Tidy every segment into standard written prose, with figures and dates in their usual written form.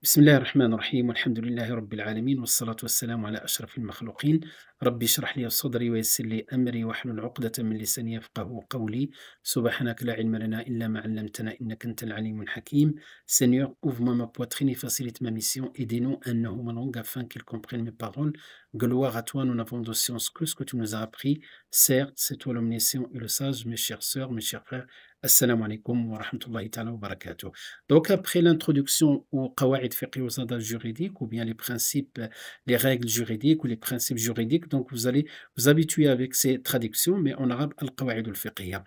بسم الله الرحمن الرحيم والحمد لله رب العالمين والصلاة والسلام على أشرف المخلوقين. ربي اشرح لي صدري ويسر لي أمري واحلل عقدة من لساني يفقه قولي. سبحانك لا علم لنا إلا ما علمتنا إنك أنت العليم الحكيم. Seigneur, ouvre-moi ma poitrine et facilite ma mission. Aidez-nous à nous ma langue afin qu'ils comprennent mes paroles. Gloire à toi, nous n'avons de science que ce que tu nous as appris. Certes, c'est toi l'omniscient et le sage, mes chères sœurs, mes chers frères. Assalamu alaikum wa rahmatullahi ta'ala wa barakatuh. Donc, après l'introduction aux qawaid fiqh aux adages juridiques, ou bien les principes, les règles juridiques ou les principes juridiques, donc vous allez vous habituer avec ces traductions, mais en arabe, al-qawaid al-fiqhiyya.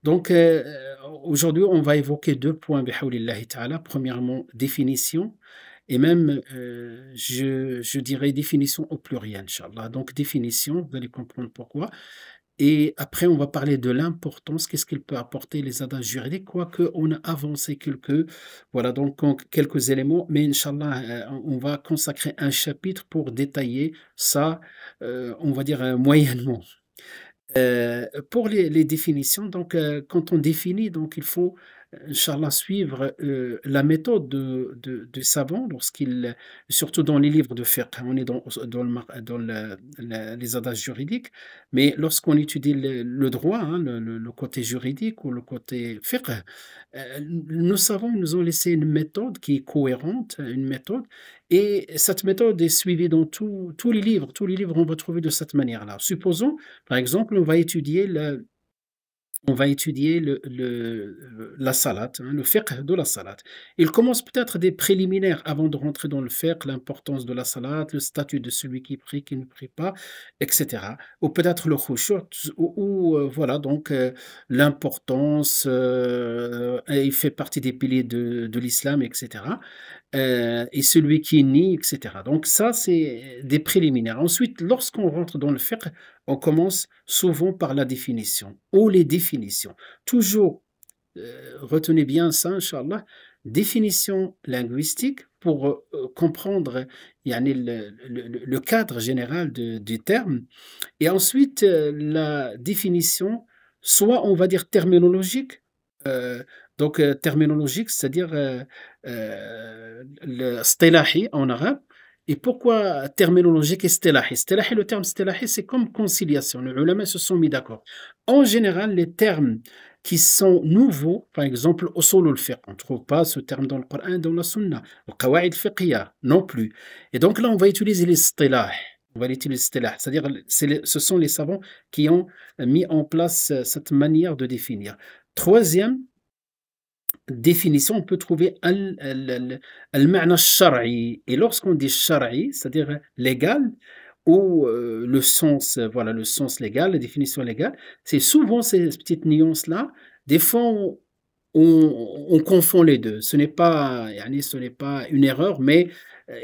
Donc, aujourd'hui, on va évoquer deux points, bihawlillahi ta'ala. Premièrement, définition, et même, je dirais définition au pluriel, Inch'Allah. Donc, définition, vous allez comprendre pourquoi. Et après, on va parler de l'importance, qu'est-ce qu'il peut apporter les adages juridiques, quoique on a avancé voilà, donc quelques éléments, mais Inch'Allah, on va consacrer un chapitre pour détailler ça, on va dire moyennement. Pour les définitions, donc quand on définit, donc il faut, Inch'Allah, suivre la méthode de savants lorsqu'il, surtout dans les livres de fiqh, on est dans les adages juridiques, mais lorsqu'on étudie le droit, hein, le côté juridique ou le côté fiqh, nos savants nous ont laissé une méthode qui est cohérente, une méthode, et cette méthode est suivie dans tous les livres. Tous les livres, on va trouver de cette manière-là. Supposons, par exemple, on va étudier la salate, hein, le fiqh de la salate. Il commence peut-être des préliminaires avant de rentrer dans le fiqh, l'importance de la salate, le statut de celui qui prie, qui ne prie pas, etc. Ou peut-être le khushu', voilà, donc l'importance, il fait partie des piliers de l'islam, etc. Et celui qui nie, etc. Donc ça, c'est des préliminaires. Ensuite, lorsqu'on rentre dans le fiqh, on commence souvent par la définition ou les définitions. Toujours, retenez bien ça, Inch'Allah, définition linguistique pour comprendre yani, le cadre général du terme. Et ensuite, la définition, soit on va dire terminologique, terminologique, c'est-à-dire le istilahi en arabe. Et pourquoi terminologique et istilahi? Le terme istilahi, c'est comme conciliation. Les ulama se sont mis d'accord. En général, les termes qui sont nouveaux, par exemple, usul al-fiqh, on ne trouve pas ce terme dans le Coran, dans la Sunna. Le qawaid fiqhiyya, non plus. Et donc là, on va utiliser l'istilah. On va utiliser l'istilah. C'est-à-dire, ce sont les savants qui ont mis en place cette manière de définir. Troisième définition, on peut trouver al-ma'na al-shar'i. Et lorsqu'on dit shar'i, c'est-à-dire légal, ou le sens, voilà, le sens légal, la définition légale, c'est souvent ces petites nuances-là. Des fois, on confond les deux. Ce n'est pas, yani, ce n'est pas une erreur, mais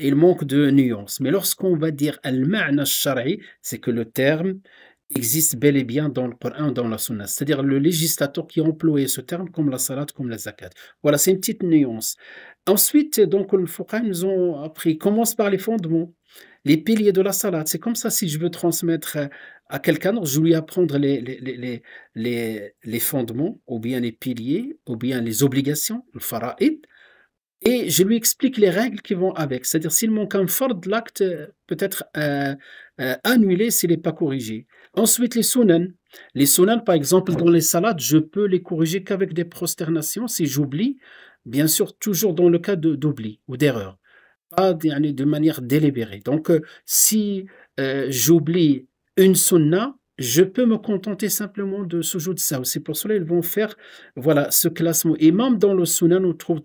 il manque de nuances. Mais lorsqu'on va dire al-ma'na al-shar'i, c'est que le terme existe bel et bien dans le Coran, dans la Sunna. C'est-à-dire le législateur qui a employé ce terme comme la salat, comme la zakat. Voilà, c'est une petite nuance. Ensuite, donc, le fuqaha nous ont appris, commence par les fondements, les piliers de la salat. C'est comme ça, si je veux transmettre à quelqu'un, je vais lui apprendre les fondements, ou bien les piliers, ou bien les obligations, le fara'id, et je lui explique les règles qui vont avec. C'est-à-dire, s'il manque un fard, l'acte peut être annulé s'il n'est pas corrigé. Ensuite, les sunan. Les sunan, par exemple, dans les salades, je peux les corriger qu'avec des prosternations si j'oublie. Bien sûr, toujours dans le cas d'oubli ou d'erreur. Pas de manière délibérée. Donc, si j'oublie une sunna, je peux me contenter simplement de sujoud sahw. C'est pour cela qu'ils vont faire voilà, ce classement. Et même dans le sunan, on trouve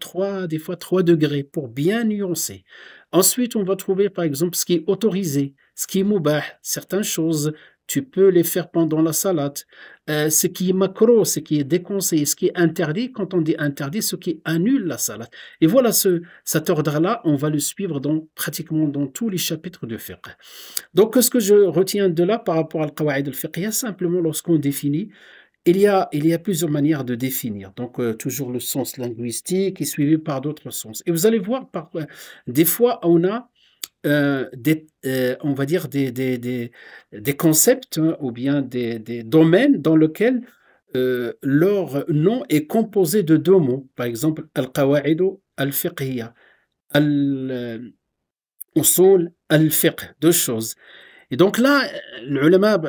des fois 3 degrés pour bien nuancer. Ensuite, on va trouver par exemple ce qui est autorisé, ce qui est mubah, certaines choses, tu peux les faire pendant la salate. Ce qui est makro, ce qui est déconseillé, ce qui est interdit, quand on dit interdit, ce qui annule la salate. Et voilà, cet ordre-là, on va le suivre pratiquement dans tous les chapitres de fiqh. Donc, ce que je retiens de là par rapport à al-qawaid al-fiqhiyya, simplement lorsqu'on définit, il y a plusieurs manières de définir. Donc, toujours le sens linguistique est suivi par d'autres sens. Et vous allez voir, des fois, on a on va dire des concepts, hein, ou bien des domaines dans lesquels leur nom est composé de 2 mots. Par exemple, al-qawa'idu al-fiqhiyya. al-usul al-fiqh, deux choses. Et donc là, les ulama,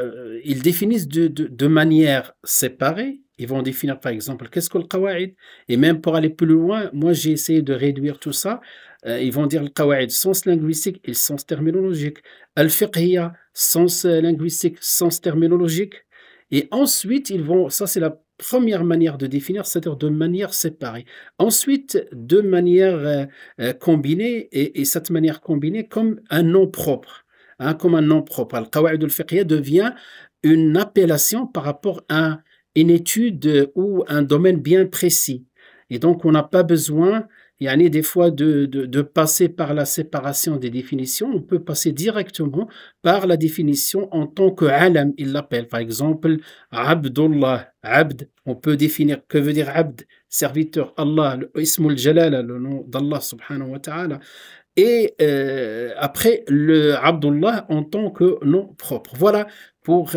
ils définissent de manière séparée. Ils vont définir par exemple qu'est-ce que le qawaïd. Et même pour aller plus loin, moi j'ai essayé de réduire tout ça. Ils vont dire le qawaïd, sens linguistique et sens terminologique. Al-fiqhiyya, sens linguistique, sens terminologique. Et ensuite, ils vont, ça c'est la première manière de définir, c'est-à-dire de manière séparée. Ensuite, de manière combinée, et cette manière combinée comme un nom propre. Hein, comme un nom propre. Al-Qawaïd al-Fiqhiyya devient une appellation par rapport à une étude ou un domaine bien précis. Et donc, on n'a pas besoin, yani, des fois, de passer par la séparation des définitions. On peut passer directement par la définition en tant que alam, il l'appelle. Par exemple, Abdullah, Abd. On peut définir que veut dire Abd, serviteur. Allah, le Ismul Jalala, le nom d'Allah subhanahu wa ta'ala. Et après, le Abdullah en tant que nom propre. Voilà pour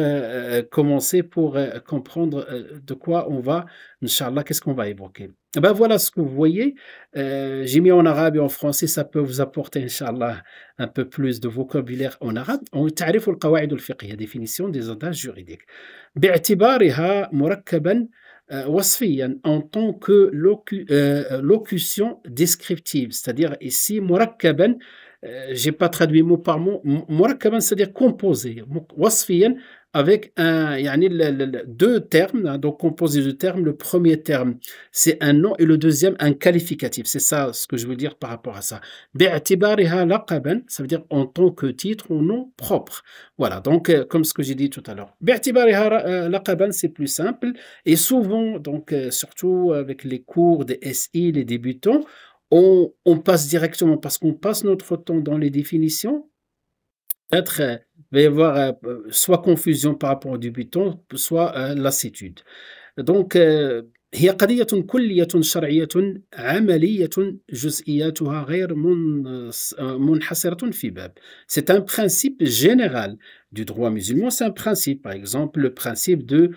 commencer, pour comprendre de quoi on va, Inch'Allah, qu'est-ce qu'on va évoquer. Eh ben voilà ce que vous voyez. J'ai mis en arabe et en français, ça peut vous apporter, Inch'Allah, un peu plus de vocabulaire en arabe. On تعرف القواعد الفقهية, définition des adages juridiques. باعتبارها مركبا وصفيا en tant que locution descriptive, c'est-à-dire ici مركبا, j'ai pas traduit mot par mot, مركبا c'est-à-dire composé, وصفيا avec يعني deux termes, hein, donc composé de termes. Le premier terme c'est un nom et le deuxième un qualificatif, c'est ça ce que je veux dire par rapport à ça. باعتبارها لقبا, ça veut dire en tant que titre ou nom propre. Voilà, donc comme ce que j'ai dit tout à l'heure. باعتبارها لقبا, c'est plus simple. Et souvent, donc surtout avec les cours des SI, les débutants, on passe directement, parce qu'on passe notre temps dans les définitions. Peut-être il va y avoir soit confusion par rapport aux débutants, soit lassitude. Donc هي قضية كلية شرعية عملية جزئياتها غير منحصرة في باب. C'est un principe général du droit musulman. C'est un principe, par exemple, le principe de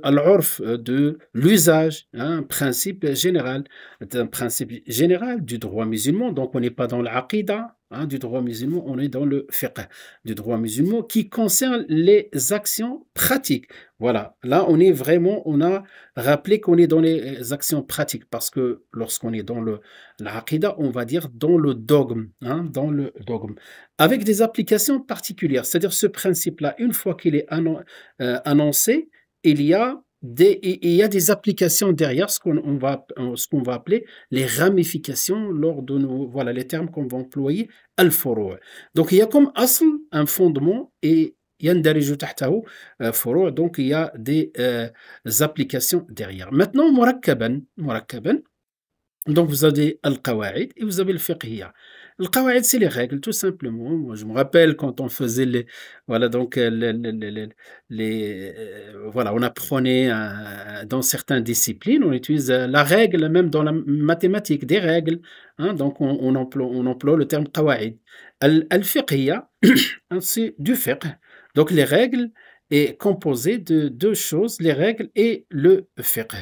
al-urf, de l'usage, hein, un principe général. C'est un principe général du droit musulman. Donc, on n'est pas dans l'aqidah, hein, du droit musulman, on est dans le fiqh du droit musulman qui concerne les actions pratiques. Voilà, là on est vraiment, on a rappelé qu'on est dans les actions pratiques, parce que lorsqu'on est dans l'aqidah, on va dire dans le dogme, hein, dans le dogme, avec des applications particulières. C'est-à-dire ce principe-là, une fois qu'il est annoncé, il y a des applications derrière, ce qu'on va appeler les ramifications lors de voilà, les termes qu'on va employer, al-furu'. Donc il y a comme asl un fondement et يندرج تحته فروع, donc il y a des applications derrière. Maintenant, مركبا, donc vous avez al-qawaïd et vous avez le fiqhiyya. Le qawaïd, c'est les règles, tout simplement. Moi, je me rappelle quand on faisait voilà, donc voilà, on apprenait dans certaines disciplines, on utilise la règle, même dans la mathématique, des règles, hein, donc on emploie le terme qawaïd. Al-fiqhiyya, c'est du fiqh. Donc les règles est composée de deux choses, les règles et le fiqh.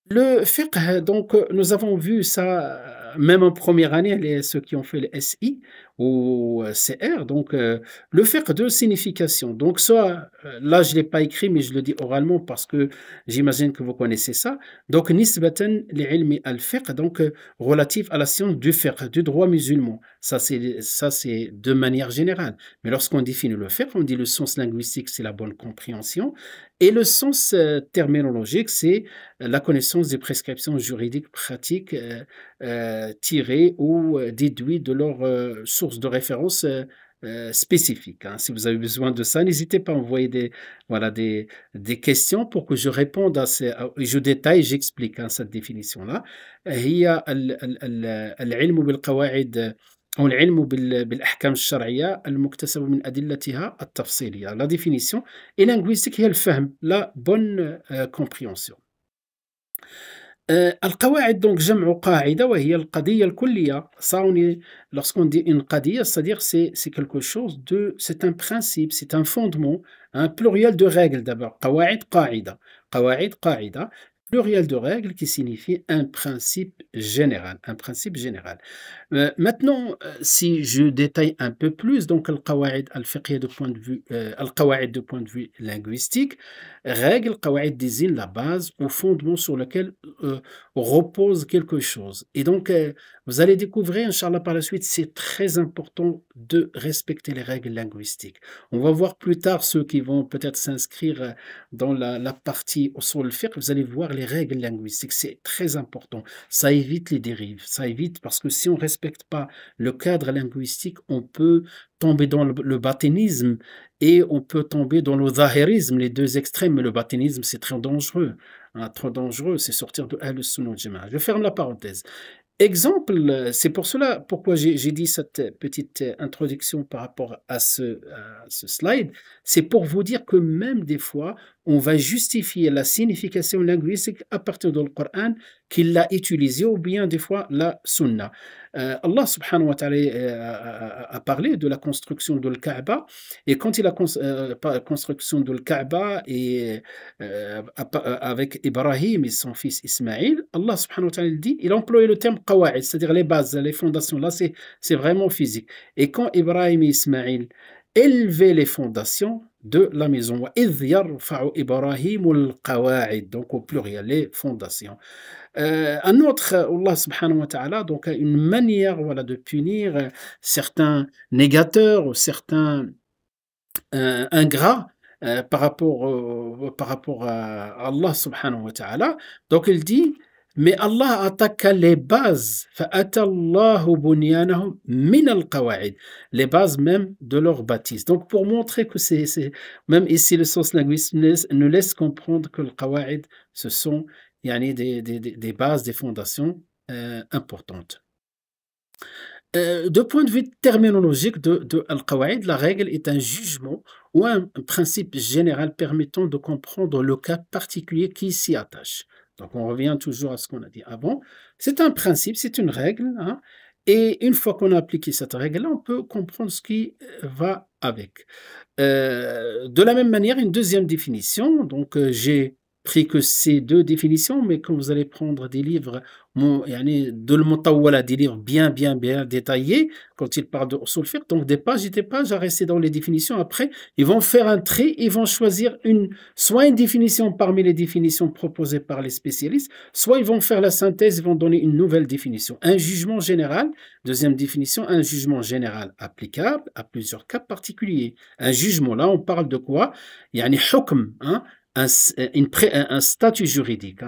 Le fiqh, donc nous avons vu ça même en première année, ceux qui ont fait le SI ou CR, donc le fiqh de signification. Donc soit, là je ne l'ai pas écrit, mais je le dis oralement parce que j'imagine que vous connaissez ça. Donc nisbatan li'ilmi al-fiqh, donc relatif à la science du fiqh, du droit musulman. Ça c'est de manière générale. Mais lorsqu'on définit le fiqh, on dit le sens linguistique, c'est la bonne compréhension. Et le sens terminologique, c'est la connaissance des prescriptions juridiques pratiques tirées ou déduites de leur source de référence spécifique. Hein. Si vous avez besoin de ça, n'hésitez pas à envoyer voilà, des questions pour que je réponde je détaille, j'explique, hein, cette définition-là. هي العلم بالقواعد أو العلم بالأحكام الشرعية المكتسب من أدلتها التفصيلية. La définition et linguistique هي الفهم, la bonne compréhension. القواعد donc جمع قاعدة وهي القضية الكلية. Ça, lorsqu'on dit une قضية, c'est-à-dire c'est quelque chose c'est un principe, c'est un fondement, un pluriel de règles d'abord. قواعد قاعدة, قواعد قاعدة, pluriel de règles qui signifie un principe général. Un principe général. Maintenant, si je détaille un peu plus, donc al-qawaïd al-fiqhiyya de point de vue, al-qawaïd de point de vue linguistique, règle, qawaïd désigne la base au fondement sur lequel repose quelque chose. Et donc, vous allez découvrir, Inch'Allah, par la suite, c'est très important de respecter les règles linguistiques. On va voir plus tard ceux qui vont peut-être s'inscrire dans la partie sur le fiqh, vous allez voir les règles linguistiques, c'est très important. Ça évite les dérives, ça évite parce que si on ne respecte pas le cadre linguistique, on peut tomber dans le batinisme et on peut tomber dans le zahirisme, les deux extrêmes. Mais le batinisme, c'est très dangereux. Hein, trop dangereux, c'est sortir de Ahl-Sunnah wal Jama'a. Je ferme la parenthèse. Exemple, c'est pour cela pourquoi j'ai dit cette petite introduction par rapport à ce slide, c'est pour vous dire que même des fois, on va justifier la signification linguistique à partir du Coran qu'il l'a utilisé ou bien des fois la Sunna. Allah subhanahu wa ta'ala a parlé de la construction de l'Kaaba et quand il a construction de l'Kaaba et avec Ibrahim et son fils Ismaïl, Allah subhanahu wa ta'ala dit, il a employé le terme qawa'id, c'est-à-dire les bases, les fondations. Là, c'est vraiment physique. Et quand Ibrahim et Ismaïl élevaient les fondations de la maison, وَإِذْ يَرْفَعُ إِبْرَاهِيمُ الْقَوَاعِدَ, donc au pluriel, les fondations. Un autre, Allah subhanahu wa ta'ala, donc une manière voilà, de punir certains négateurs ou certains ingrats par rapport à Allah subhanahu wa ta'ala. Donc il dit, mais Allah attaque les bases, فَأَتَى اللَّهُ بُنْيَانَهُمْ مِنَ الْقَوَاعِدِ, les bases même de leur bâtisse. Donc pour montrer que même ici le sens linguistique nous laisse comprendre que le qawaid, ce sont des bases, des fondations importantes. De point de vue terminologique de Al-Qawaïd, la règle est un jugement ou un principe général permettant de comprendre le cas particulier qui s'y attache. Donc on revient toujours à ce qu'on a dit avant. C'est un principe, c'est une règle, hein, et une fois qu'on a appliqué cette règle-là, on peut comprendre ce qui va avec. De la même manière, une deuxième définition, donc j'ai pris que ces deux définitions, mais quand vous allez prendre des livres de l'Mutawwala, des livres bien détaillés, quand ils parlent de Usul Fiqh, donc des pages et des pages à rester dans les définitions. Après, ils vont faire un trait, ils vont choisir soit une définition parmi les définitions proposées par les spécialistes, soit ils vont faire la synthèse, ils vont donner une nouvelle définition. Un jugement général, deuxième définition, un jugement général applicable à plusieurs cas particuliers. Un jugement, là, on parle de quoi? Yani hukm, hein? Un statut juridique,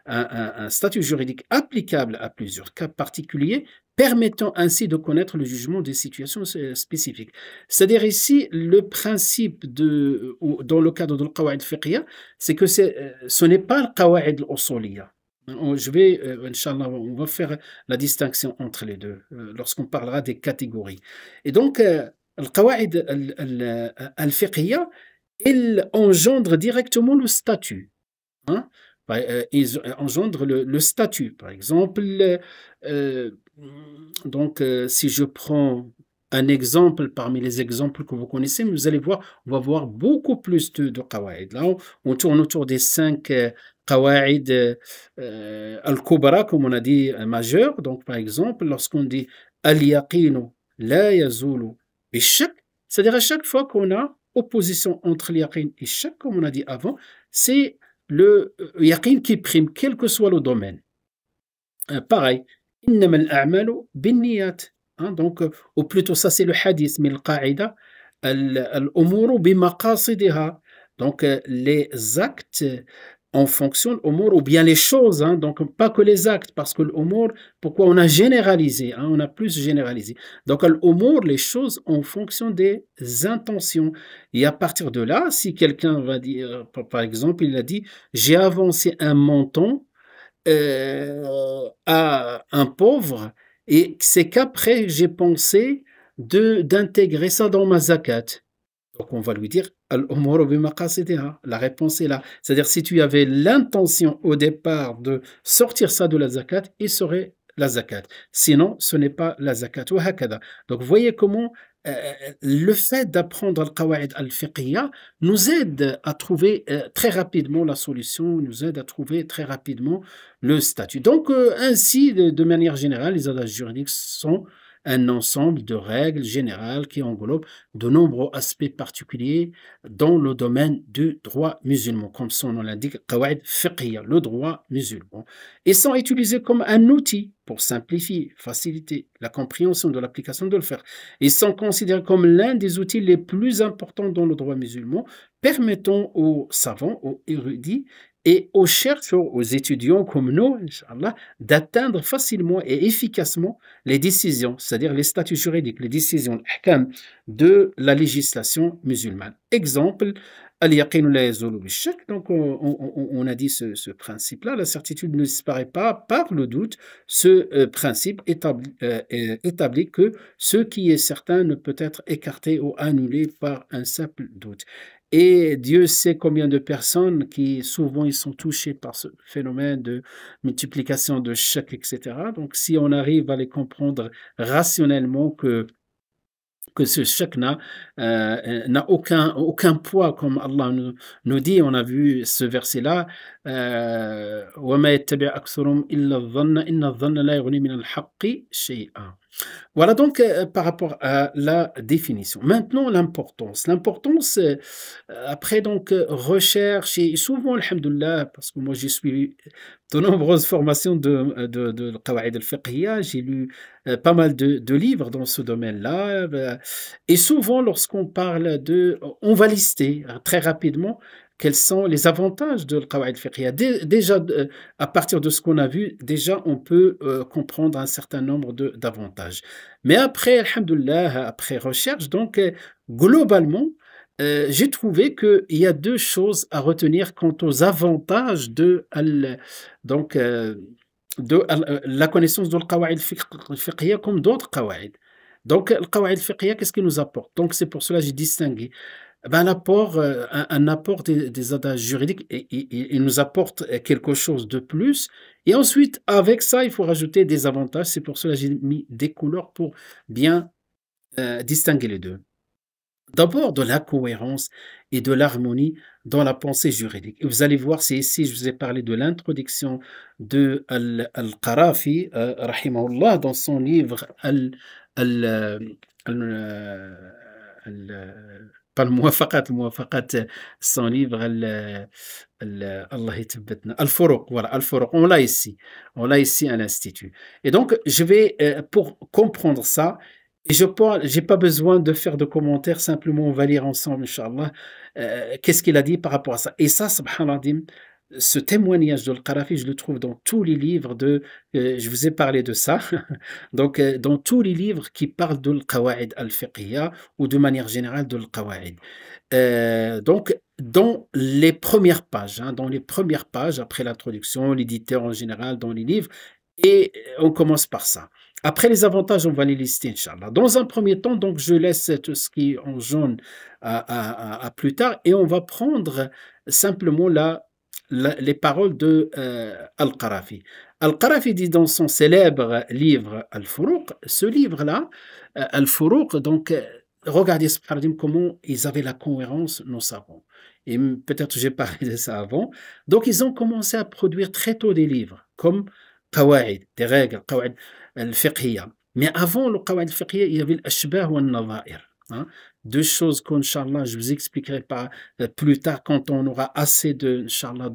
un statut juridique applicable à plusieurs cas particuliers, permettant ainsi de connaître le jugement des situations spécifiques. C'est-à-dire ici, le principe dans le cadre de l'Qawaïd fiqhiyya, c'est que ce n'est pas le Qawa'id al-Usuliyya. Inch'Allah, on va faire la distinction entre les deux lorsqu'on parlera des catégories. Et donc, le Qawa'id al-Fiqhiyya, il engendre directement le statut. Hein? Ils engendrent le statut. Par exemple, si je prends un exemple parmi les exemples que vous connaissez, vous allez voir, on va voir beaucoup plus de qawaïd. Là, on tourne autour des 5 qawaïd al-kubra, comme on a dit, majeurs. Donc, par exemple, lorsqu'on dit al-yaqinu la yazulu bi-shak, c'est-à-dire à chaque fois qu'on a opposition entre l'yaqin et shak, comme on a dit avant, c'est le yaqin qui prime, quel que soit le domaine. Pareil, innama al-a'malu bin-niyat. Donc, ou plutôt ça c'est le hadith, mais le qa'ida, al-umuru bi-maqasidiha. Donc, les actes en fonction de l'umur, ou bien les choses, donc pas que les actes, parce que l'umur, pourquoi on a généralisé, on a plus généralisé. Donc l'umur, les choses en fonction des intentions. Et à partir de là, si quelqu'un va dire, par exemple, il a dit, j'ai avancé un montant à un pauvre, et c'est qu'après j'ai pensé d'intégrer ça dans ma zakat. Donc on va lui dire la réponse est là. C'est-à-dire si tu avais l'intention au départ de sortir ça de la zakat, il serait la zakat. Sinon, ce n'est pas la zakat. Donc voyez comment le fait d'apprendre al-Qawa'id al-Fiqhiyya nous aide à trouver très rapidement la solution, nous aide à trouver très rapidement le statut. Donc, ainsi, de manière générale, les adages juridiques sont un ensemble de règles générales qui englobent de nombreux aspects particuliers dans le domaine du droit musulman, comme son nom l'indique, Qawa'id Fiqhiyya, le droit musulman, et sont utilisés comme un outil pour simplifier, faciliter la compréhension de l'application de le faire. Ils sont considérés comme l'un des outils les plus importants dans le droit musulman, permettant aux savants, aux érudits et aux chercheurs, aux étudiants comme nous, Inch'Allah, d'atteindre facilement et efficacement les décisions, c'est-à-dire les statuts juridiques, les décisions de la législation musulmane. Exemple, al-yaqin la yazulu bi-shak. Donc, on a dit ce principe-là, la certitude ne disparaît pas par le doute. Ce principe établit que ce qui est certain ne peut être écarté ou annulé par un simple doute. Et Dieu sait combien de personnes qui souvent ils sont touchés par ce phénomène de multiplication de shak, etc. Donc, si on arrive à les comprendre rationnellement que ce chèque n'a aucun poids, comme Allah nous dit. On a vu ce verset-là. وَمَا يَتَّبِعْ أَكْثَرُهُمْ إِلَّا الظَّنَّ إِنَّ الظَّنَّ لَا يُغْنِي مِنَ الْحَقِّ شَيْئًا. Voilà donc par rapport à la définition. Maintenant, l'importance. L'importance, après donc recherche, et souvent, alhamdoulilah, parce que moi j'ai suivi de nombreuses formations de Qawa'id al-Fiqhiyya, j'ai lu pas mal de livres dans ce domaine-là, et souvent lorsqu'on parle on va lister très rapidement quels sont les avantages de Qawa'id al-Fiqhiyya. Déjà, à partir de ce qu'on a vu, déjà on peut comprendre un certain nombre d'avantages. Mais après, alhamdoulilah, après recherche, donc globalement, j'ai trouvé qu'il y a deux choses à retenir quant aux avantages donc, la connaissance de l'Qawa'id al-Fiqhiyya comme d'autres Qawa'id. Donc, le Qawa'id al-Fiqhiyya, qu'est-ce qu'il nous apporte? Donc, c'est pour cela que j'ai distingué. Ben, un apport des adages juridiques, il nous apporte quelque chose de plus. Et ensuite, avec ça, il faut rajouter des avantages. C'est pour cela que j'ai mis des couleurs pour bien distinguer les deux. D'abord, de la cohérence et de l'harmonie dans la pensée juridique. Et vous allez voir, c'est ici, je vous ai parlé de l'introduction de Al-Qarafi, rahimahullah, dans son livre pas le Muwafaqat, son livre Allah يثبتنا, Al-Furuq, voilà, Al-Furuq, on l'a ici à l'Institut. Et donc, je vais, pour comprendre ça, et j'ai pas besoin de faire de commentaires, simplement on va lire ensemble, Inch'Allah, qu'est-ce qu'il a dit par rapport à ça. Et ça, subhanallah, ce témoignage de Al-Qarafi, je le trouve dans tous les livres je vous ai parlé de ça, donc dans tous les livres qui parlent de l'Qawa'id al-Fiqhiyya ou de manière générale de l'Qawa'id. Donc, dans les premières pages, après l'introduction, l'éditeur en général, dans les livres, et on commence par ça. Après les avantages, on va les lister, Inch'Allah. Dans un premier temps, donc, je laisse tout ce qui est en jaune à plus tard, et on va prendre simplement les paroles de Al-Qarafi. Al-Qarafi dit dans son célèbre livre Al-Furuq, ce livre-là, Al-Furuq, donc, regardez comment ils avaient la cohérence, nos savants. Et peut-être j'ai parlé de ça avant. Donc, ils ont commencé à produire très tôt des livres, comme Qawa'id, des règles, Qawa'id al-Fiqhiyya. Mais avant le Qawa'id al-Fiqhiyya, il y avait l'Ashbah ou al-Nadha'ir. Deux choses qu'Inch'Allah, je vous expliquerai plus tard quand on aura assez de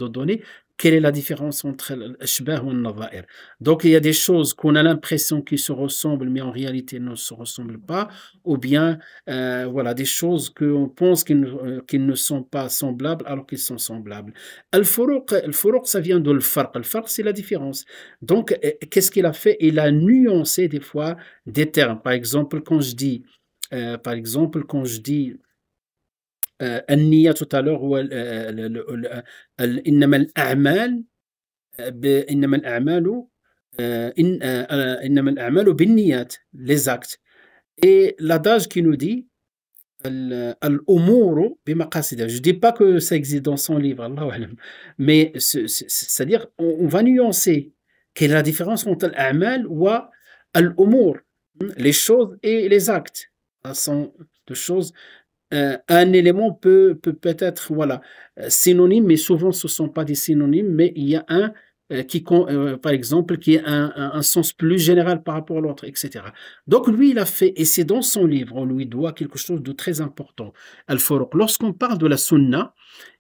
données. Quelle est la différence entre l'Ashbah ou al-Nadha'ir? Donc, il y a des choses qu'on a l'impression qu'ils se ressemblent, mais en réalité ne se ressemblent pas. Ou bien, voilà, des choses qu'on pense qu'ils ne sont pas semblables alors qu'ils sont semblables. Al-Furuq, ça vient de l'Farq. Al-Farq, c'est la différence. Donc, qu'est-ce qu'il a fait? Il a nuancé des fois des termes. Par exemple, quand je dis النية tout à l'heure, هو إنما الأعمال إنما الأعمال بالنيات, les actes. Et l'adage qui nous dit الأمور بمقاصدها. Je ne dis pas que ça existe dans son livre, Allahu a'lam, mais c'est-à-dire on va nuancer quelle est la différence entre الأعمال و الأمور, les choses et les actes. façon de choses. Un élément peut être voilà, synonyme, mais souvent ce ne sont pas des synonymes, mais il y a un par exemple, qui a un sens plus général par rapport à l'autre, etc. Donc lui, il a fait, et c'est dans son livre, on lui doit quelque chose de très important, Al-Furuq. Lorsqu'on parle de la Sunna,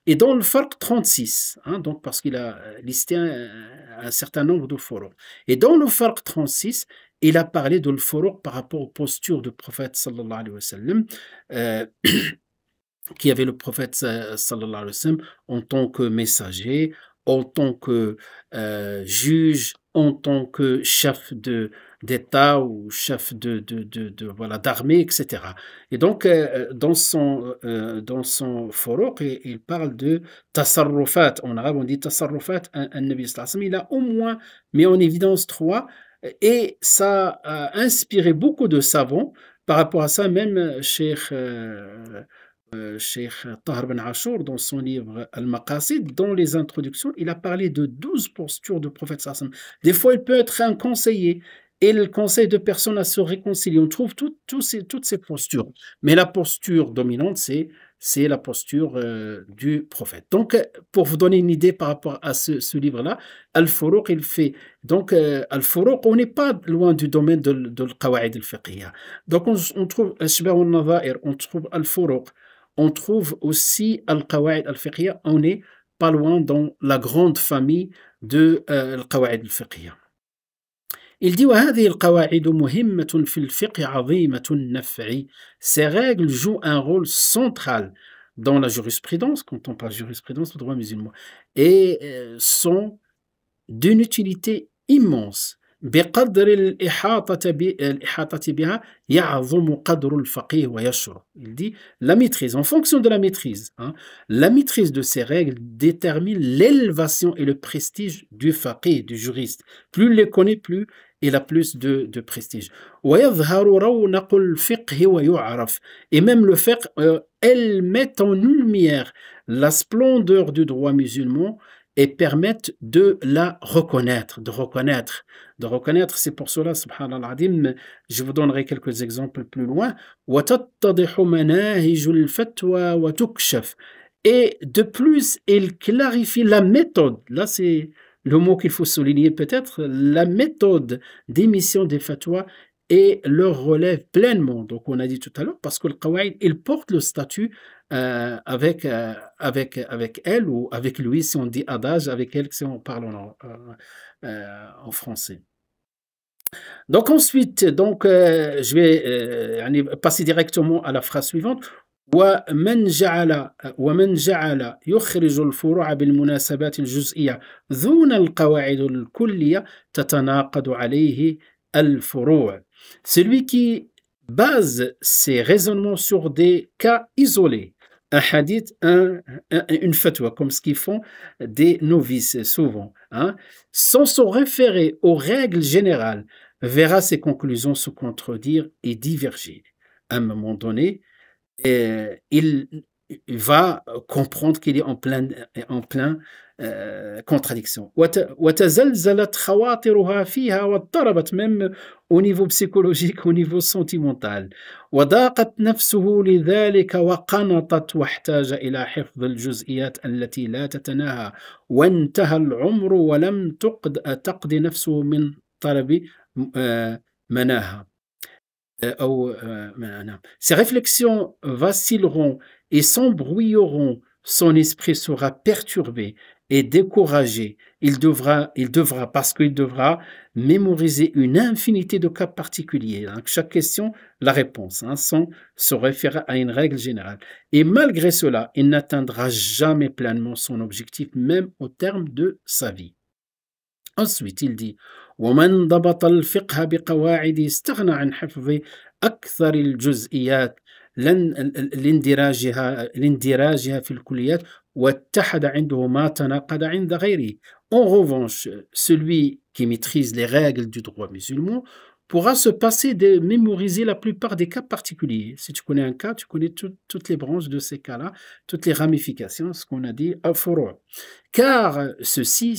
et dans le Farq 36, hein, donc parce qu'il a listé un certain nombre de Furuq. Et dans le Farq 36, il a parlé de le Furuq par rapport aux postures du prophète sallallahu alayhi wa sallam. Euh, qui avait le prophète sallallahu alayhi wa sallam en tant que messager, en tant que juge, en tant que chef d'État ou chef voilà, d'armée, etc. Et donc, dans son Furuq, il parle de tasarrufat. En arabe, on dit tasarrufat. Un Nabi sallallahu alayhi wa sallam, il a au moins mis en évidence trois, et ça a inspiré beaucoup de savants. Par rapport à ça, même Cheikh Tahar Ben Achour, dans son livre Al-Maqasid, dans les introductions, il a parlé de 12 postures du prophète sallallahu alayhi wa sallam. Des fois, il peut être un conseiller, et il conseille de personnes à se réconcilier. On trouve toutes ces postures. Mais la posture dominante, c'est la posture du prophète. Donc, pour vous donner une idée par rapport à ce livre-là, Al-Furuq, il fait. Donc, Al-Furuq, on n'est pas loin du domaine de l'Qawa'id al-Fiqhiyya. Donc, on trouve Ashbah al-Nadha'ir, on trouve Al-Furuq, on trouve aussi Al-Qawa'id al-Fiqhiyya. On n'est pas loin dans la grande famille de Al-Qawa'id al-Fiqhiyya. Il dit وهذه القواعد مهمة في الفقه عظيمة النفع. Ces règles jouent un rôle central dans la jurisprudence, quand on parle jurisprudence, le droit musulman, et sont d'une utilité immense. بقدر الإحاطة بها يعظم قدر الفقيه ويشرف. Il dit la maîtrise, en fonction de la maîtrise, hein, la maîtrise de ces règles détermine l'élévation et le prestige du faqih, du juriste. Plus il les connaît, plus il a plus de prestige. ويظهر رونق الفقه ويعرف. Et même le fiqh, elles mettent en lumière la splendeur du droit musulman et permettent de la reconnaître, de reconnaître. C'est pour cela, subhanallah adim, je vous donnerai quelques exemples plus loin. وَتَتَّضِحُ مَنَاهِجُ الْفَتْوَى وَتُكْشَفْ. Et de plus, il clarifie la méthode. Là, c'est le mot qu'il faut souligner peut-être, la méthode d'émission des fatwas, et leur relève pleinement. Donc, on a dit tout à l'heure, parce que le qawaïd, il porte le statut avec elle, ou avec lui, si on dit adage, avec elle, si on parle en français. Donc, ensuite, je vais passer directement à la phrase suivante. ومن جعل يخرج الفروع بالمناسبات الجزئية دون القواعد الكلية تتناقض عليه الفروع. Celui qui base ses raisonnements sur des cas isolés, un hadith, une fatwa, comme ce qu'ils font des novices souvent, hein, sans se référer aux règles générales, verra ses conclusions se contredire et diverger. À un moment donné, il va comprendre qu'il est en plein contradiction. وتزلزلت خواطرها فيها واضطربت, même au niveau psychologique, au niveau sentimental. وضاقت نفسه لذلك وقنطت واحتاج إلى حفظ الجزئيات التي لا تتناهى وانتهى العمر ولم تقض نفسه من طلب مناها. Ses réflexions vacilleront et s'embrouilleront, son esprit sera perturbé et découragé. Il devra, parce qu'il devra mémoriser une infinité de cas particuliers. Donc, chaque question, la réponse, hein, sans se référer à une règle générale. Et malgré cela, il n'atteindra jamais pleinement son objectif, même au terme de sa vie. Ensuite, il dit ومن ضبط الفقه بقواعد استغنى عن حفظ أكثر الجزئيات لاندراجها في الكليات واتحد عنده ما تناقض عند غيره. En revanche, celui qui maîtrise les règles du droit musulman pourra se passer de mémoriser la plupart des cas particuliers. Si tu connais un cas, tu connais toutes les branches de ces cas-là, toutes les ramifications, ce qu'on a dit à Furu'. Car ceux-ci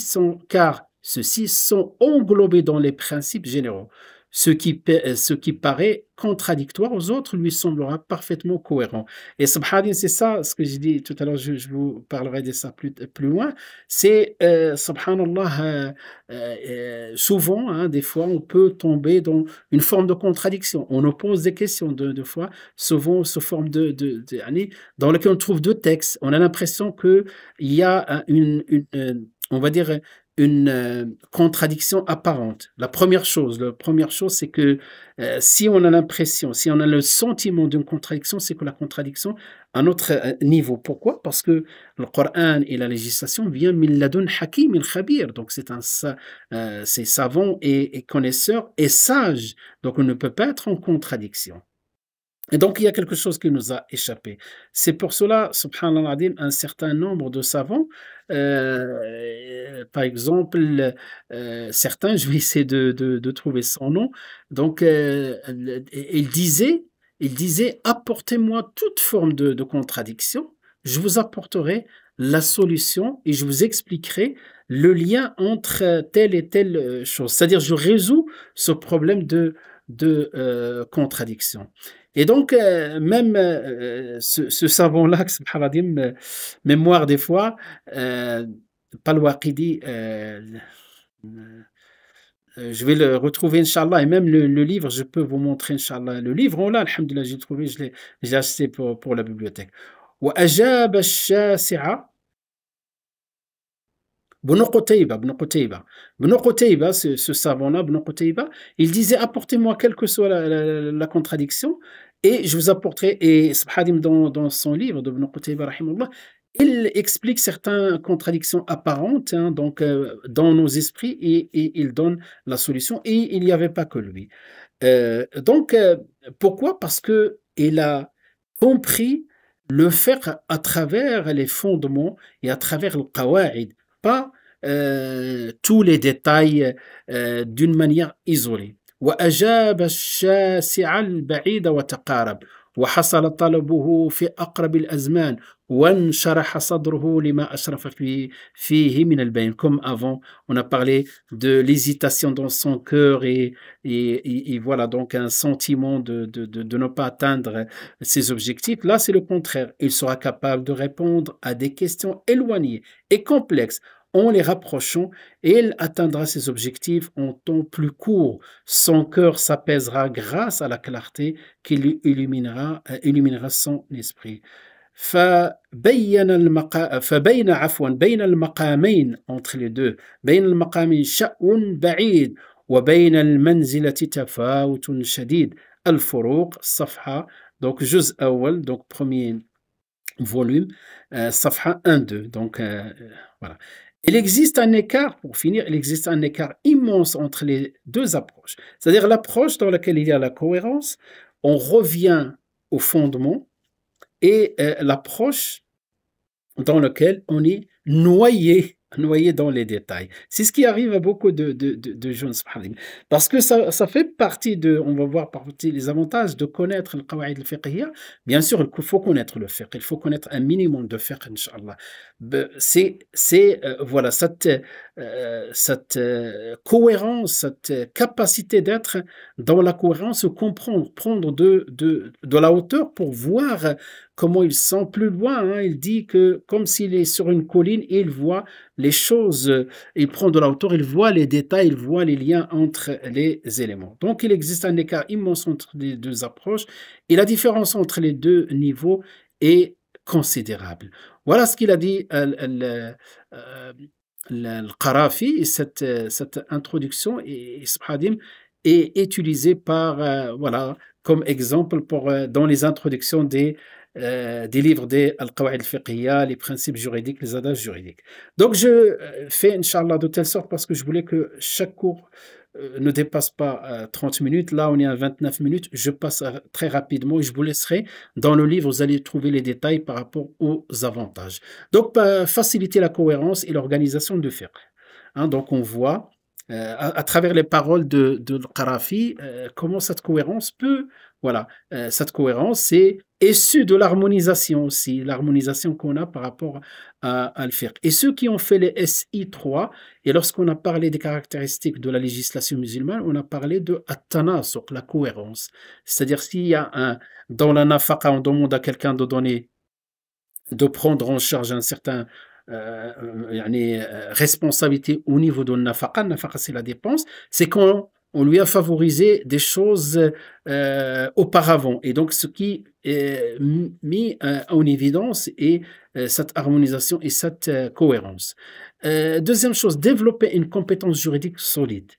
sont englobés dans les principes généraux. ce qui paraît contradictoire aux autres lui semblera parfaitement cohérent. Et subhanallah, c'est ça ce que j'ai dit tout à l'heure, je vous parlerai de ça plus loin, c'est subhanallah, souvent, hein, des fois, on peut tomber dans une forme de contradiction. On nous pose des questions de fois, souvent sous forme dans lequel on trouve deux textes. On a l'impression qu'il y a on va dire, une contradiction apparente. La première chose, c'est que si on a l'impression, si on a le sentiment d'une contradiction, c'est que la contradiction à notre niveau. Pourquoi? Parce que le Coran et la législation viennent min ladun hakim il khabir. Donc c'est savant et connaisseur et sage. Donc on ne peut pas être en contradiction. Et donc, il y a quelque chose qui nous a échappé. C'est pour cela, subhanallah, un certain nombre de savants, par exemple, certains, je vais essayer de trouver son nom, donc il disait, apportez-moi toute forme de contradiction, je vous apporterai la solution et je vous expliquerai le lien entre telle et telle chose. C'est-à-dire, je résous ce problème de contradiction. Et donc, même ce savant-là, subhanallah, mémoire des fois, pas le Waqidi, je vais le retrouver, Inch'Allah, et même le livre, je peux vous montrer, Inch'Allah. Le livre, on l'a, alhamdoulilah, j'ai trouvé, j'ai acheté pour la bibliothèque. وأجاب الشاسع Ibn Qutayba, ce savant-là, Ibn Qutayba, il disait apportez-moi quelle que soit la contradiction et je vous apporterai. Et Subhadim, dans son livre de Ibn Qutayba, rahimahullah, il explique certaines contradictions apparentes, hein, donc, dans nos esprits et il donne la solution. Et il n'y avait pas que lui. Donc, pourquoi? Parce qu'il a compris le faire à travers les fondements et à travers le qawa'id, pas tous les détails d'une manière isolée. وأجاب الشاسع البعيد وتقارب وحصل طلبه في أقرب الأزمان وانشرح صدره لما أشرف فيه من البين. Comme avant, on a parlé de l'hésitation dans son cœur et voilà, donc un sentiment de ne pas atteindre ses objectifs. Là, c'est le contraire. Il sera capable de répondre à des questions éloignées et complexes en les rapprochant, et il atteindra ses objectifs en temps plus court. Son cœur s'apaisera grâce à la clarté qui lui illuminera son esprit. فبين بين المقامين entre les deux بين المقامين شأن بعيد وبين المنزلة تفاوت شديد الفروق صفحة donc جزء أول donc premier volume صفحة 1-2 donc voilà. Il existe un écart, pour finir, il existe un écart immense entre les deux approches. C'est-à-dire l'approche dans laquelle il y a la cohérence, on revient au fondement, et l'approche dans laquelle on est noyé dans les détails. C'est ce qui arrive à beaucoup de jeunes, parce que ça fait partie on va voir partie les avantages de connaître le qawaïd al-fiqhiyya. Bien sûr, il faut connaître le fiqh, il faut connaître un minimum de fiqh, Inch'Allah. C'est voilà, cette cohérence, cette capacité d'être dans la cohérence, comprendre, prendre de la hauteur pour voir comment il sent plus loin. Hein. Il dit que comme s'il est sur une colline et il voit les choses, il prend de la hauteur, il voit les détails, il voit les liens entre les éléments. Donc il existe un écart immense entre les deux approches et la différence entre les deux niveaux est considérable. Voilà ce qu'il a dit Al-Qarafi. Cette introduction est utilisée par voilà, comme exemple dans les introductions des livres des Al-Qawaïd al-Fiqhiyya, les principes juridiques, les adages juridiques. Donc je fais, Inch'Allah, de telle sorte, parce que je voulais que chaque cours ne dépasse pas 30 minutes. Là, on est à 29 minutes. Je passe très rapidement et je vous laisserai. Dans le livre, vous allez trouver les détails par rapport aux avantages. Donc, faciliter la cohérence et l'organisation de fiqh. Hein, donc, on voit à travers les paroles de Qarafi comment cette cohérence peut... Voilà, cette cohérence, c'est issus de l'harmonisation aussi, l'harmonisation qu'on a par rapport à le fiqh. Et ceux qui ont fait les SI3, et lorsqu'on a parlé des caractéristiques de la législation musulmane, on a parlé de at-tanasuq, la cohérence. C'est-à-dire s'il y a dans la nafaqa, on demande à quelqu'un de donner, de prendre en charge un certain responsabilité au niveau de nafaqa. Nafaqa, c'est la dépense. C'est qu'on lui a favorisé des choses auparavant. Et donc, ce qui est mis en évidence est cette harmonisation et cette cohérence. Deuxième chose, développer une compétence juridique solide.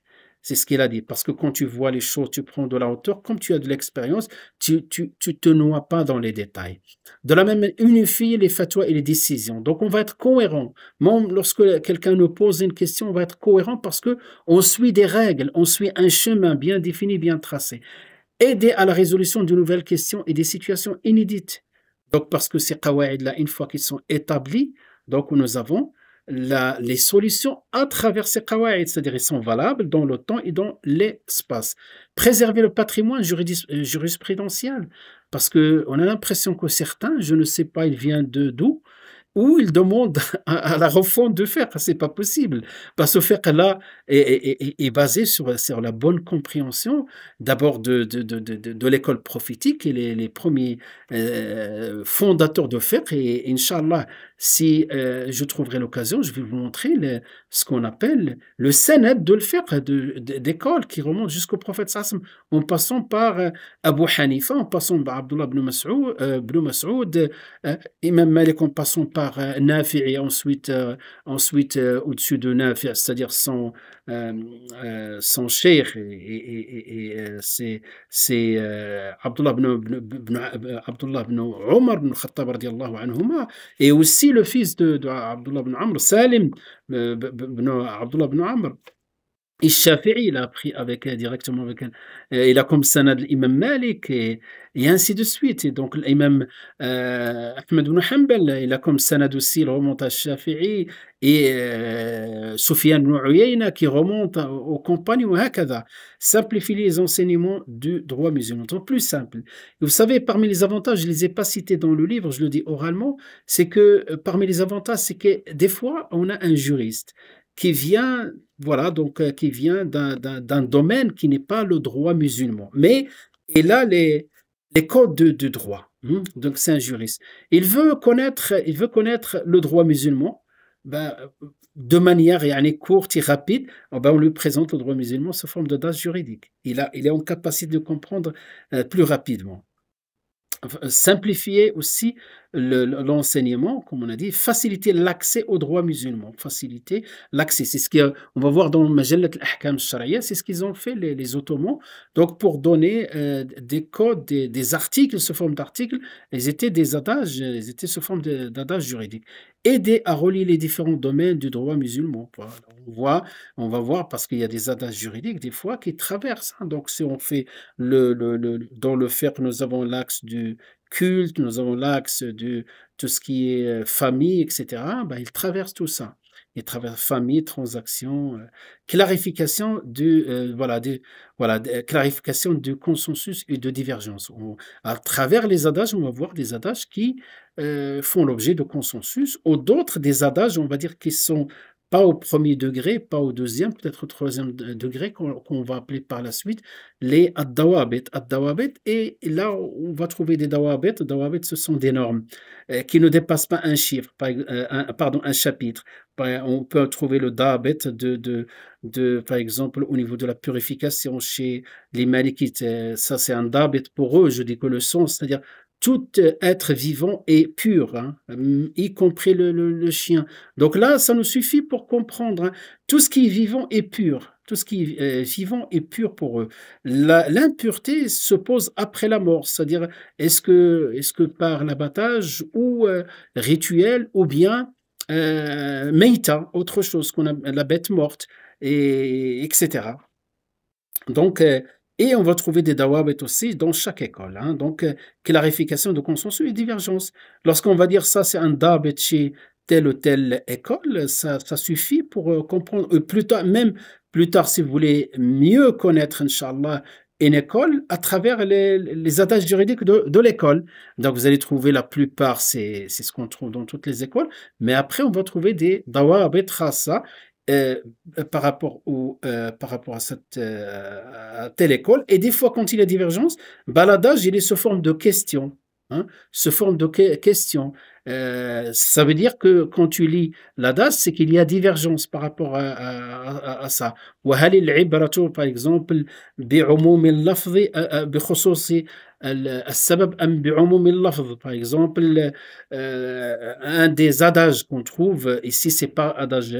C'est ce qu'il a dit. Parce que quand tu vois les choses, tu prends de la hauteur. Comme tu as de l'expérience, tu te noies pas dans les détails. De la même manière, unifier les fatwas et les décisions. Donc, on va être cohérent. Même lorsque quelqu'un nous pose une question, on va être cohérent parce que on suit des règles, on suit un chemin bien défini, bien tracé. Aider à la résolution de nouvelles questions et des situations inédites. Donc, parce que ces qawaïd-là, une fois qu'ils sont établis, donc nous avons les solutions à travers ces qawaïd, c'est-à-dire ils sont valables dans le temps et dans l'espace. Préserver le patrimoine jurisprudentiel, parce qu'on a l'impression que certains, je ne sais pas, ils viennent d'où, ou ils demandent à la refonte de fiqh. C'est pas possible. Parce que le fiqh là est basé sur la bonne compréhension d'abord de l'école prophétique et les premiers fondateurs de fiqh. Et Inch'Allah, si je trouverai l'occasion, je vais vous montrer ce qu'on appelle le sanad de le fiqh d'école qui remonte jusqu'au prophète Sassam, en passant par Abu Hanifa, en passant par Abdullah ibn Mas'ud, Imam Malik, en passant par Nafi, et ensuite au-dessus de Nafi, c'est-à-dire son cheikh, c'est Abdullah ibn Omar ibn Khattab radiallahu anhuma, et aussi le fils de Abdullah ibn Amr, Salim ibn Abdullah ibn Amr. Et Shafi'i, il a appris directement avec elle. Il a comme sanad l'imam Malik et ainsi de suite. Et donc l'imam Ahmed ibn Hanbal, il a comme sanad aussi, il remonte à Shafi'i et Sufyan ibn Uyayna qui remonte aux compagnons. Hakada. Simplifier les enseignements du droit musulman. Donc plus simple. Et vous savez, parmi les avantages, je ne les ai pas cités dans le livre, je le dis oralement, c'est que parmi les avantages, c'est que des fois, on a un juriste qui vient, voilà, donc qui vient d'un domaine qui n'est pas le droit musulman, mais il a les codes de droit. Donc c'est un juriste. Il veut connaître le droit musulman, ben, de manière courte et rapide. Ben, on lui présente le droit musulman sous forme de base juridique. Il est en capacité de comprendre plus rapidement. Simplifier aussi l'enseignement, comme on a dit, faciliter l'accès au droit musulman, faciliter l'accès. C'est ce qu'on va voir dans Majallat al-Ahkam al-Shari'a, c'est ce qu'ils ont fait les Ottomans. Donc pour donner des codes, des articles sous forme d'articles, ils étaient des adages, ils étaient sous forme d'adages juridiques. Aider à relier les différents domaines du droit musulman. Voilà. On va voir parce qu'il y a des adages juridiques des fois qui traversent. Donc si on fait dans le fiqh, nous avons l'axe du culte, nous avons l'axe de tout ce qui est famille, etc. Ben, il traverse tout ça. Il traverse famille, transaction, clarification clarification du consensus et de divergence. À travers les adages, on va voir des adages qui font l'objet de consensus, ou d'autres des adages, on va dire, qui sont pas au premier degré, pas au deuxième, peut-être au troisième degré, qu'on va appeler par la suite les ad-dawabit. Ad-dawabit, et là, on va trouver des dawabit. Dawabit, ce sont des normes qui ne dépassent pas un chiffre, un chapitre. On peut trouver le dawabit par exemple, au niveau de la purification chez les malikites. Ça, c'est un dawabit pour eux. Je dis que le sens, c'est-à-dire tout être vivant est pur, y compris le chien. Donc là, ça nous suffit pour comprendre. Tout ce qui est vivant est pur. Tout ce qui est vivant est pur pour eux. L'impureté se pose après la mort, c'est-à-dire est-ce que par l'abattage ou rituel ou bien meïta, autre chose qu'on a la bête morte, etc. Donc et on va trouver des dawabit aussi dans chaque école. Donc, clarification de consensus et divergence. Lorsqu'on va dire ça, c'est un dawabit chez telle ou telle école, ça suffit pour comprendre. Plus tard, si vous voulez mieux connaître, Inch'Allah, une école à travers les adages juridiques de l'école. Donc, vous allez trouver la plupart, c'est ce qu'on trouve dans toutes les écoles, mais après, on va trouver des dawabit khassa euh, par rapport à à telle école. Et des fois, quand il y a divergence, bah, l'adage, il est sous forme de question. Hein, sous forme de question. Ça veut dire que quand tu lis l'adage, c'est qu'il y a divergence par rapport à ça. وهل العبرة par exemple بعموم اللفظ بخصوص السبب أم بعموم اللفظ par exemple un des adages qu'on trouve ici c'est pas adage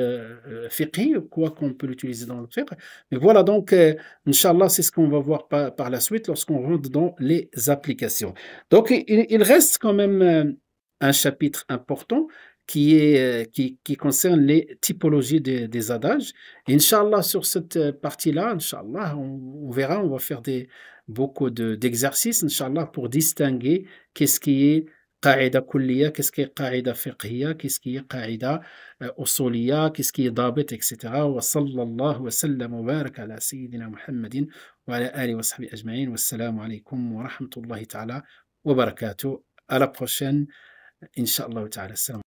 fiqhi quoi qu'on peut l'utiliser dans le fiqh mais voilà donc Inch'Allah c'est ce qu'on va voir par la suite lorsqu'on rentre dans les applications donc il reste quand même un chapitre important qui concerne les typologies des adages. Et Inch'Allah, sur cette partie-là, Inch'Allah, on verra, on va faire beaucoup d'exercices, Inch'Allah, pour distinguer qu'est-ce qui est قاعدة كلية, qu'est-ce qui est قاعدة فقهية, qu'est-ce qui est قاعدة أصولية, qu'est-ce qui est ضابط, etc. وصلى الله وسلم وبارك على سيدنا محمد وعلى آله وصحبه أجمعين والسلام عليكم ورحمة الله تعالى وبركاته. À la prochaine. إن شاء الله تعالى. السلام